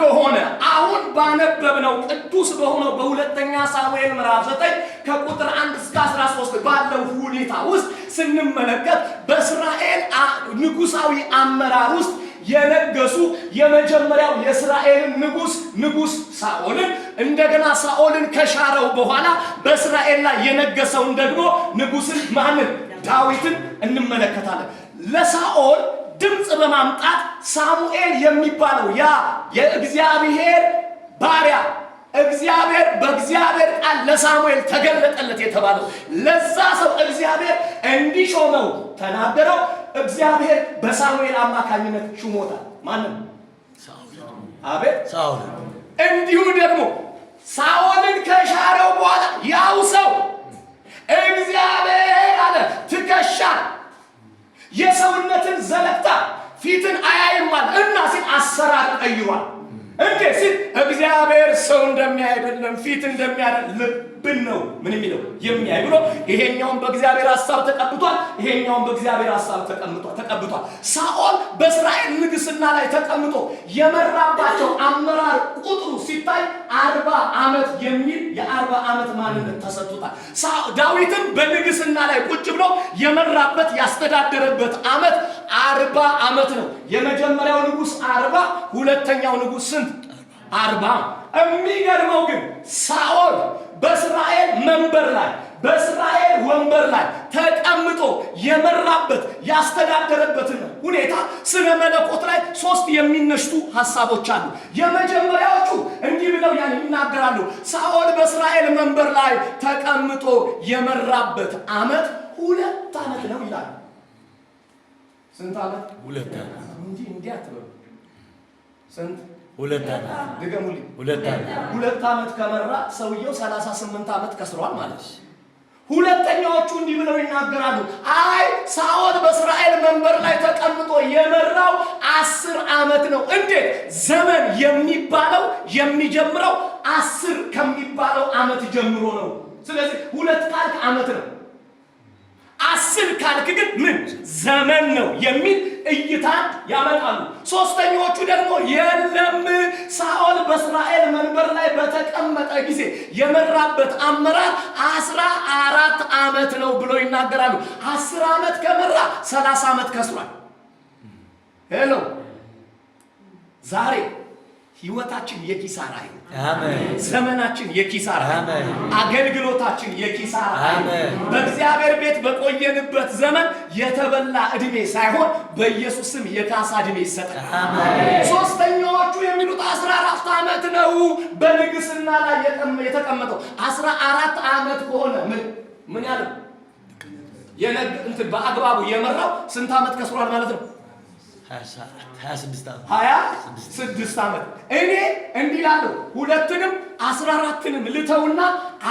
ከሆነ አሁን ባነበብነው ቅዱስ በሆነው በሁለተኛ ሳሙኤል ምዕራፍ 9 ከቁጥር 1 እስከ 13 ባለው ሁኔታ ውስጥ ስንመለከት በእስራኤል ንጉሳዊ አመራር ውስጥ የነገሱ የመጀመሪያው የእስራኤል ንጉስ ሳኦልን እንደገና ሳኦልን ከሻረው በኋላ በእስራኤል ላይ የነገሰውን ደግሞ ንጉስን ማንን ዳዊትን እንመለከታለን። ለሳኦል ድምጽ በማምጣት ሳሙኤል የሚባለው ያ የእግዚአብሔር ባሪያ እግዚአብሔር በእግዚአብሔር ቃል ለሳሙኤል ተገለጠለት የተባለው ለዛ ሰው እግዚአብሔር እንዲሾመው ተናገረው። እግዚአብሔር በሳሙኤል አማካኝነት ሹሞታል። ማንም ሳኦል አቤት ሳኦል እንዲሁ ደግሞ ሳኦልን ከሻረው በኋላ ያው ሰው እግዚአብሔር አለ ትከሻ የሰውነትን ዘለቅታ ፊትን አያይማል እና ሲል አሰራር ቀይሯል። እንዴ ሲል እግዚአብሔር ሰው እንደሚያይደለም ፊት እንደሚያደርግ ልብን ነው ምን የሚለው የሚያይ ብሎ ይሄኛውን በእግዚአብሔር ሐሳብ ተቀብቷል፣ ይሄኛውን በእግዚአብሔር ሐሳብ ተቀብቷል። ሳኦል በእስራኤል ንግስና ላይ ተቀምጦ የመራባቸው አመራር ቁጥሩ ሲታይ 40 ዓመት የሚል የ40 ዓመት ማንነት ተሰጥቷል። ዳዊትም በንግስና ላይ ቁጭ ብሎ የመራበት ያስተዳደረበት ዓመት 40 ዓመት ነው። የመጀመሪያው ንጉስ 40፣ ሁለተኛው ንጉስ ስንት 40። የሚገርመው ግን ሳኦል በእስራኤል መንበር ላይ በእስራኤል ወንበር ላይ ተቀምጦ የመራበት ያስተዳደረበትን ሁኔታ ስለ መለኮት ላይ 3 የሚነሽቱ ሐሳቦች አሉ። የመጀመሪያዎቹ እንዲህ ብለው ይናገራሉ። ሳኦል በእስራኤል መንበር ላይ ተቀምጦ የመራበት ዓመት 2 ዓመት ነው ይላል። ስንት ዓመት? 2 ዓመት እንጂ እንዲህ አትበሉ። ስንት? 2 ዓመት ድገሙልኝ። 2 ዓመት 2 ዓመት ከመራ ሰውየው 38 ዓመት ከስሯል ማለት ነው። ሁለተኛዎቹ እንዲህ ብለው ይናገራሉ። አይ ሳኦል በእስራኤል መንበር ላይ ተቀምጦ የመራው 10 ዓመት ነው። እንዴት? ዘመን የሚባለው የሚጀምረው 10 ከሚባለው ዓመት ጀምሮ ነው። ስለዚህ 2 ካልክ ዓመት ነው፣ 10 ካልክ ግን ምን ዘመን ነው የሚል እይታ ያመጣሉ። ሶስተኞቹ ደግሞ የለም ሳኦል በእስራኤል መንበር ላይ በተቀመጠ ጊዜ የመራበት አመራር 14 ዓመት ነው ብሎ ይናገራሉ። 10 ዓመት ከመራ 30 ዓመት ከስሯል። ሄሎ ዛሬ ህይወታችን የኪሳራ ነው። አሜን። ዘመናችን የኪሳራ፣ አሜን። አገልግሎታችን የኪሳራ፣ አሜን። በእግዚአብሔር ቤት በቆየንበት ዘመን የተበላ እድሜ ሳይሆን በኢየሱስ ስም የካሳ እድሜ ይሰጣል። አሜን። ሶስተኛዎቹ የሚሉት 14 ዓመት ነው በንግስና ላይ የተቀመጠው። 14 ዓመት ከሆነ ምን ያለው በአግባቡ የመራው ስንት ዓመት ከስሯል ማለት ነው? 26 ዓመት። እኔ እንዲህ እላለሁ 2ንም 14ንም ልተውና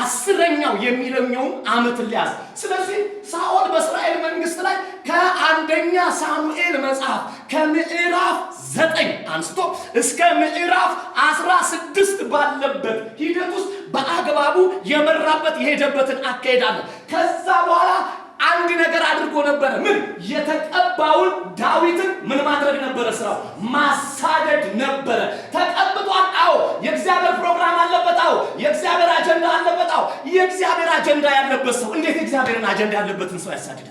10ኛው የሚለኛውን ዓመት ሊያዝ። ስለዚህ ሳኦል በእስራኤል መንግስት ላይ ከአንደኛ ሳሙኤል መጽሐፍ ከምዕራፍ 9 አንስቶ እስከ ምዕራፍ 16 ባለበት ሂደት ውስጥ በአግባቡ የመራበት የሄደበትን አካሄዳለ። ከዛ በኋላ አንድ ነገር አድርጎ ነበር። ምን? የተቀባውን ዳዊትን ምን ማድረግ ነበረ? ስራው ማሳደድ ነበረ። ተቀብቷል። አዎ። የእግዚአብሔር ፕሮግራም አለበት። አዎ። የእግዚአብሔር አጀንዳ አለበት። አዎ። የእግዚአብሔር አጀንዳ ያለበት ሰው እንዴት የእግዚአብሔርን አጀንዳ ያለበትን ሰው ያሳድዳል?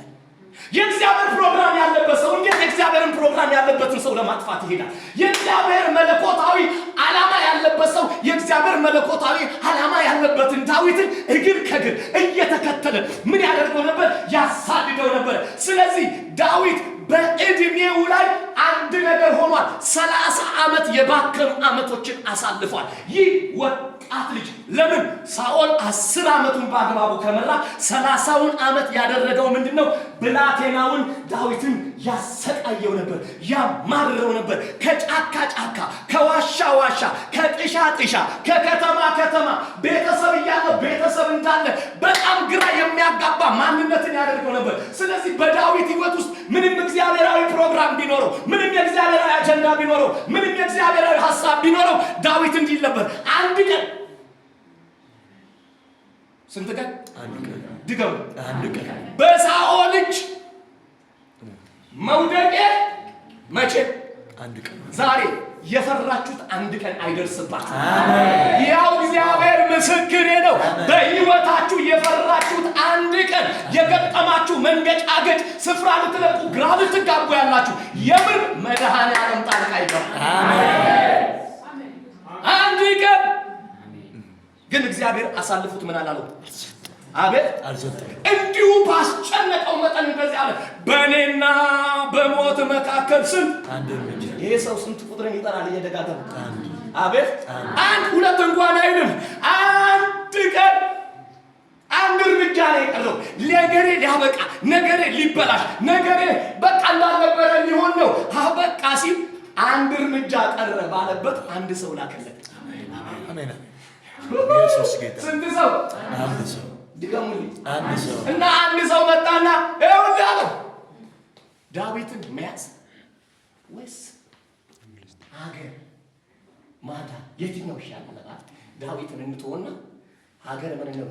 የእግዚአብሔር ፕሮግራም ያለበት ሰው እንዴት የእግዚአብሔርን ፕሮግራም ያለበትን ሰው ለማጥፋት ይሄዳል? የእግዚአብሔር መለኮታዊ ዓላማ ያለበት ሰው የእግዚአብሔር መለኮታዊ ዓላማ ያለበትን ዳዊትን እግር ከእግር እየተከተለ ምን ያደርገው ነበር? ያሳድደው ነበር። ስለዚህ ዳዊት በእድሜው ላይ አንድ ነገር ሆኗል። 30 ዓመት የባከኑ ዓመቶችን አሳልፏል። ይህ ወጣት ልጅ ለምን ሳኦል 10 ዓመቱን በአግባቡ ከመራ 30ውን ዓመት ያደረገው ምንድነው? ብላቴናውን ዳዊትን ያሰቃየው ነበር፣ ያማርረው ነበር። ከጫካ ጫካ፣ ከዋሻ ዋሻ፣ ከጥሻ ጥሻ፣ ከከተማ ከተማ ቤተሰብ እያለው ቤተሰብ እንዳለ በጣም ግራ የሚያጋባ ማንነትን ያደርገው ነበር። ስለዚህ በዳዊት ሕይወት ውስጥ ምንም እግዚአብሔራዊ ፕሮግራም ቢኖረው፣ ምንም የእግዚአብሔራዊ አጀንዳ ቢኖረው፣ ምንም የእግዚአብሔራዊ ሐሳብ ቢኖረው ዳዊት እንዲል ነበር። አንድ ቀን ስንት ቀን? አንድ ቀን ድገሙ። አንድ ቀን በሳኦል እጅ መውደቄ መቼ? አንድ ቀን ዛሬ የፈራችሁት አንድ ቀን አይደርስባችሁ። ያው እግዚአብሔር ምስክሬ ነው። በሕይወታችሁ የፈራችሁት አንድ ቀን የገጠማችሁ መንገጫገጭ፣ ስፍራ ልትለቁ ግራ ልትጋቡ ያላችሁ የምር መድኃኔዓለም ጣልቃ ይገባል። አንድ ቀን ግን እግዚአብሔር አሳልፉት ምን አላለው? አቤት እንዲሁ ባስጨነቀው መጠን እንደዚህ አለ፣ በእኔና በሞት መካከል ስንት አንድ እርምጃ። ይሄ ሰው ስንት ቁጥርን ይጠራል እየደጋገመ? አቤት አንድ ሁለት እንኳን አይልም። አንድ ቀን አንድ እርምጃ ነው የቀረው። ነገሬ ሊያበቃ፣ ነገሬ ሊበላሽ፣ ነገሬ በቃ እንዳልነበረ ሊሆን ነው። በቃ ሲል አንድ እርምጃ ቀረ ባለበት አንድ ሰው ላከለት። አሜን። ኢየሱስ ጌታ። ስንት ሰው? አንድ ሰው። ድገሙልኝ። አንድ ሰው። እና አንድ ሰው መጣና ይኸውልህ አለው፣ ዳዊትን መያዝ ወይስ ሀገር ማዳን የትኛው ይሻላል? ዳዊትን እንተውና ሀገር ምን ነው?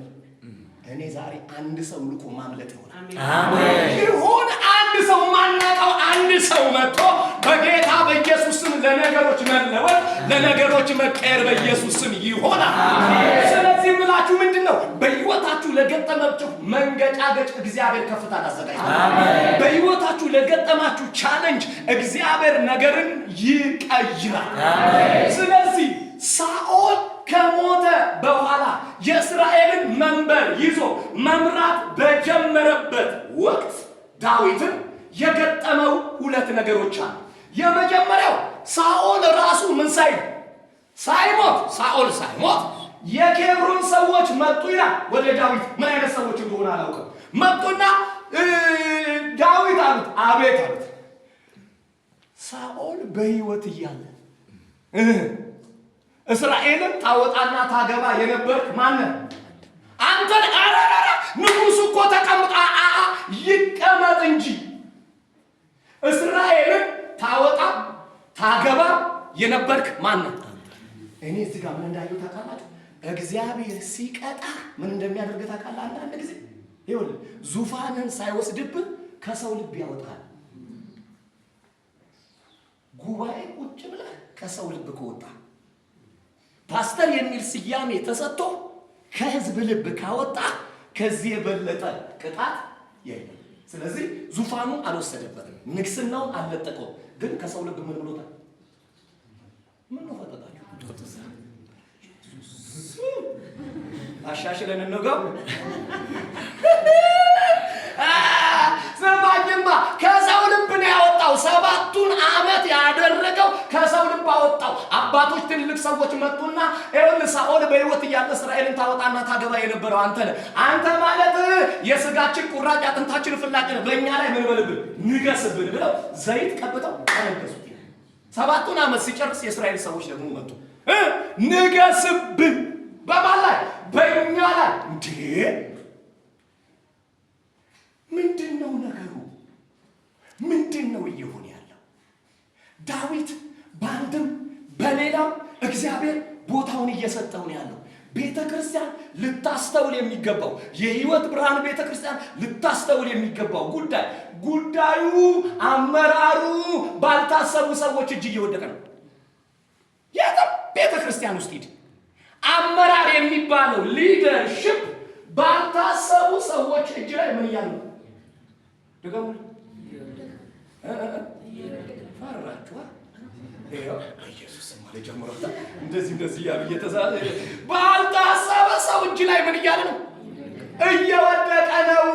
እኔ ዛሬ አንድ ሰው ልኮ ማምለጥ ይሆናል። አሜን። ይሁን አንድ ሰው ማናቀው አንድ ሰው መጥቶ በጌታ በኢየሱስ ስም ለነገሮች መለወጥ፣ ለነገሮች መቀየር በኢየሱስ ስም ይሆናል። አሜን። ስለዚህ ብላችሁ ምንድነው በሕይወታችሁ ለገጠማችሁ መንገጫገጭ እግዚአብሔር ከፍታ አዘጋጅቷል። አሜን። በሕይወታችሁ ለገጠማችሁ ቻሌንጅ እግዚአብሔር ነገርን ይቀይራል። አሜን። ስለዚህ ሳኦል ከሞተ በኋላ የእስራኤልን መንበር ይዞ መምራት በጀመረበት ወቅት ዳዊትን የገጠመው ሁለት ነገሮች አሉ። የመጀመሪያው ሳኦል ራሱ ምን ሳይሞት ሳኦል ሳይሞት የኬብሮን ሰዎች መጡ ይላል ወደ ዳዊት። ምን አይነት ሰዎች እንደሆነ አላውቅም። መጡና ዳዊት አሉት፣ አቤት አሉት። ሳኦል በሕይወት እያለ እስራኤልን ታወጣና ታገባ የነበርክ ማነህ? አንተን። አራራራ ንጉሱ እኮ ተቀምጣ ይቀመጥ እንጂ እስራኤልን ታወጣ ታገባ የነበርክ ማነህ? እኔ እዚህ ጋር ምን እንዳየሁ ታውቃላችሁ? እግዚአብሔር ሲቀጣ ምን እንደሚያደርግ ታውቃለህ? አንዳንድ ጊዜ ይኸውልህ ዙፋንን ሳይወስድብህ ከሰው ልብ ያወጣል። ጉባኤ ቁጭ ብለህ ከሰው ልብ ከወጣ ፓስተር የሚል ስያሜ ተሰጥቶ ከህዝብ ልብ ካወጣ ከዚህ የበለጠ ቅጣት የለም። ስለዚህ ዙፋኑ አልወሰደበትም፣ ንግስናውን አልለጠቀውም። ግን ከሰው ልብ ምን ብሎታል? ምን ነው ፈጠጣችሁ? አሻሽለን እንገው ሰማኝማ። ከሰው ልብ ነው ያወጣው። 7 ዓመት ያደረገው ከሰው ልብ አወጣው። አባቶች ትልልቅ ሰዎች መጡና ይኸውልህ ሳኦል በሕይወት እያለ እስራኤልን ታወጣና ታገባ የነበረው አንተ ነህ። አንተ ማለት የስጋችን ቁራጭ አጥንታችን ፍላጭ ነህ። በእኛ ላይ ምን በልብን ንገስብን ብለው ዘይት ቀብተው አነገሱት። 7 ዓመት ሲጨርስ የእስራኤል ሰዎች ደግሞ መጡ። ንገስብን በማን ላይ? በእኛ ላይ። እንዴ ምንድነው ነገሩ? ምንድነው እየሆነ ያለው? ዳዊት በአንድም በሌላም እግዚአብሔር ቦታውን እየሰጠው ነው ያለው። ቤተ ክርስቲያን ልታስተውል የሚገባው የሕይወት ብርሃን ቤተ ክርስቲያን ልታስተውል የሚገባው ጉዳዩ አመራሩ ባልታሰቡ ሰዎች እጅ እየወደቀ ነው። የትም ቤተ ክርስቲያን ውስጥ ሂድ፣ አመራር የሚባለው ሊደርሽፕ ባልታሰቡ ሰዎች እጅ ላይ ምን እያሉ ነው? ደገሙ ፈራችኋ? ኢየሱስ ማለት ጀምሮታ እንደዚህ ያሉ እየተዛዘ ባልታሰበ ሰው እጅ ላይ ምን እያለ ነው? እየወደቀ ነው።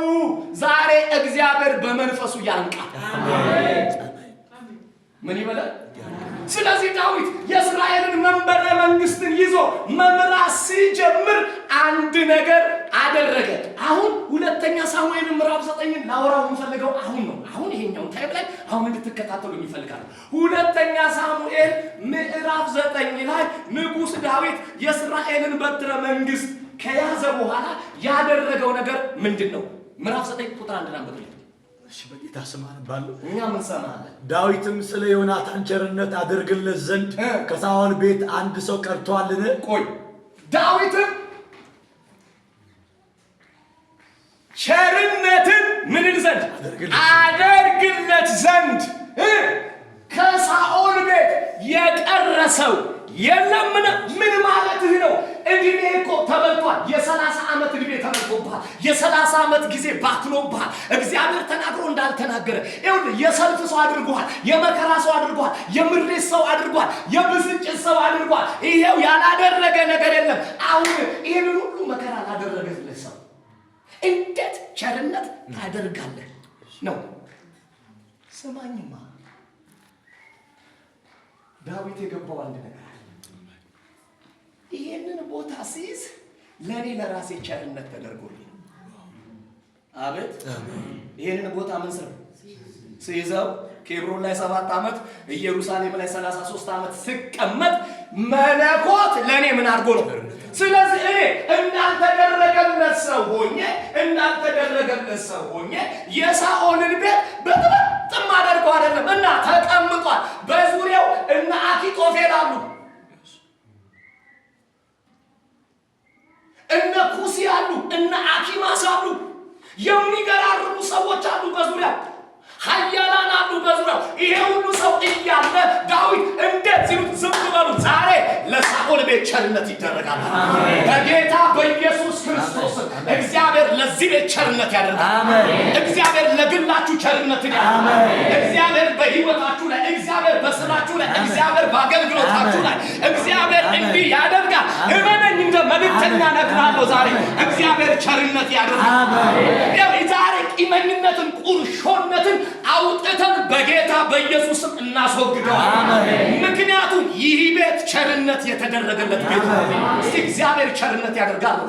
ዛሬ እግዚአብሔር በመንፈሱ ያንቃል። አሜን። ምን ይበላል? ስለዚህ ዳዊት የእስራኤልን መንበረ መንግስትን ይዞ መምራት ሲጀምር አንድ ነገር አደረገ። አሁን ሁለተኛ ሳሙኤል ምዕራፍ 9 ላወራው የምፈልገው አሁን ነው። አሁን ይሄኛውን ታይም ላይ አሁን እንድትከታተሉ ይፈልጋል። ሁለተኛ ሳሙኤል ምዕራፍ 9 ላይ ንጉሥ ዳዊት የእስራኤልን በትረ መንግስት ከያዘ በኋላ ያደረገው ነገር ምንድነው? ምዕራፍ 9 ቁጥር 1 አንብበው። እሺ በጌታ ስም አነባለሁ። እኛ ምን ሰማለን? ዳዊትም ስለ ዮናታን ቸርነት አድርግለት ዘንድ ከሳኦል ቤት አንድ ሰው ቀርቷልን? ቆይ ዳዊትም ቸርነትን ምን ዘንድ አደርግለት ዘንድ ከሳኦል ቤት የቀረ ሰው የለምን? ምን ማለትህ ነው? እድሜ እኮ ተበልቷል። የ30 ዓመት እድሜ ተበልቶብሃል። የ30 ዓመት ጊዜ ባክኖብሃል። እግዚአብሔር ተናግሮ እንዳልተናገረ ይኸውልህ፣ የሰልፍ ሰው አድርጓል፣ የመከራ ሰው አድርጓል፣ የምሬት ሰው አድርጓል፣ የብስጭት ሰው አድርጓል። ይሄው ያላደረገ ነገር የለም። አሁን ይህን ሁሉ መከራ ላደረገልህ ሰው እንዴት ቸርነት ታደርጋለህ ነው? ስማኝማ፣ ዳዊት የገባው አንድ ነገር አለ። ይሄንን ቦታ ሲይዝ ለኔ ለራሴ ቸርነት ተደርጎልኝ። አቤት! ይሄንን ቦታ ምን ስር ሲይዘው ኬብሮን ላይ 7 ዓመት ኢየሩሳሌም ላይ 33 ዓመት ስቀመጥ መለኮት ለኔ ምን አድርጎ ነው? ስለዚህ እኔ እንዳልተደረገለት ሰው ሆኜ የሳኦልን ቤት በጥም አደርገው አይደለም እና ተቀምጧል። በዙሪያው እነ አኪጦፌል አሉ፣ እነ ኩሲ አሉ፣ እነ አኪማስ አሉ። የሚገራርሙ ሰዎች አሉ በዙሪያው፣ ኃያላን አሉ በዙሪያው። ይሄ ሁሉ ሰው እያለ ዳዊት እንዴት ሲሉት ዝም በሉ። ዛሬ ለሳኦል ቤት ቸርነት ይደረጋል በጌታ በኢየሱስ ክርስቶስ። እግዚአብሔር ለዚህ ቤት ቸርነት ያደርጋል። እግዚአብሔር ለግላችሁ ቸርነትን ያደርጋል። እግዚአብሔር በህይወታችሁ ላይ፣ እግዚአብሔር በስራችሁ ላይ፣ እግዚአብሔር በአገልግሎታችሁ ላይ እግዚአብሔር እንዲህ ያደርጋል። እመነኝ፣ እንደ መልእክተኛ ነግራለሁ። ዛሬ እግዚአብሔር ቸርነት ያደርጋል። ዛሬ ቂመኝነትን፣ ቁርሾነትን አውጥተን በጌታ በኢየሱስም እናስወግደዋል። ምክንያቱም ይህ ቤት ቸርነት የተደረገለት ቤት ነው። እስቲ እግዚአብሔር ቸርነት ያደርጋል።